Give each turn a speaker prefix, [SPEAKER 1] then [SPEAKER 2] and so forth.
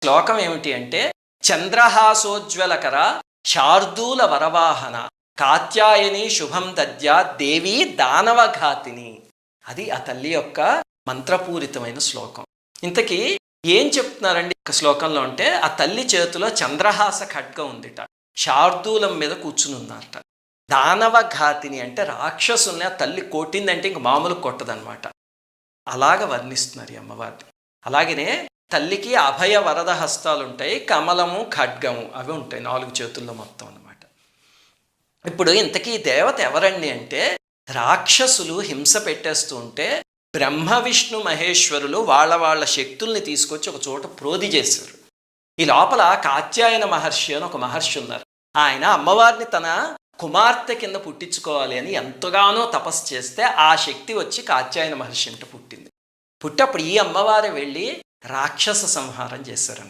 [SPEAKER 1] శ్లోకం ఏమిటి అంటే, చంద్రహాసోజ్వలకర శార్దూల వరవాహన కాత్యాయని శుభం దద్యా దేవి దానవఘాతిని. అది ఆ తల్లి యొక్క మంత్రపూరితమైన శ్లోకం. ఇంతకీ ఏం చెప్తున్నారండి ఒక శ్లోకంలో అంటే, ఆ తల్లి చేతిలో చంద్రహాస ఖడ్గం ఉందిట, శార్దూలం మీద కూర్చుని ఉన్నారట. దానవఘాతిని అంటే రాక్షసుల్ని ఆ తల్లి కొట్టిందంటే ఇంక మామూలు కొట్టదనమాట. అలాగ వర్ణిస్తున్నారు ఈ అమ్మవారిని. అలాగనే తల్లికి అభయ వరద హస్తాలు ఉంటాయి, కమలము ఖడ్గము అవి ఉంటాయి 4 చేతుల్లో మొత్తం అనమాట. ఇప్పుడు ఇంతకీ దేవత ఎవరండి అంటే, రాక్షసులు హింస పెట్టేస్తూ ఉంటే బ్రహ్మ విష్ణు మహేశ్వరులు వాళ్ళ శక్తుల్ని తీసుకొచ్చి ఒక చోట ప్రోధి చేశారు. ఈ లోపల కాత్యాయన మహర్షి అని ఒక మహర్షి ఉన్నారు. ఆయన అమ్మవారిని తన కుమార్తె కింద పుట్టించుకోవాలి అని ఎంతగానో తపస్సు చేస్తే ఆ శక్తి వచ్చి కాత్యాయన మహర్షి ఇంట పుట్టింది. పుట్టప్పుడు ఈ అమ్మవారు వెళ్ళి రాక్షస సంహారం చేశారనమాట.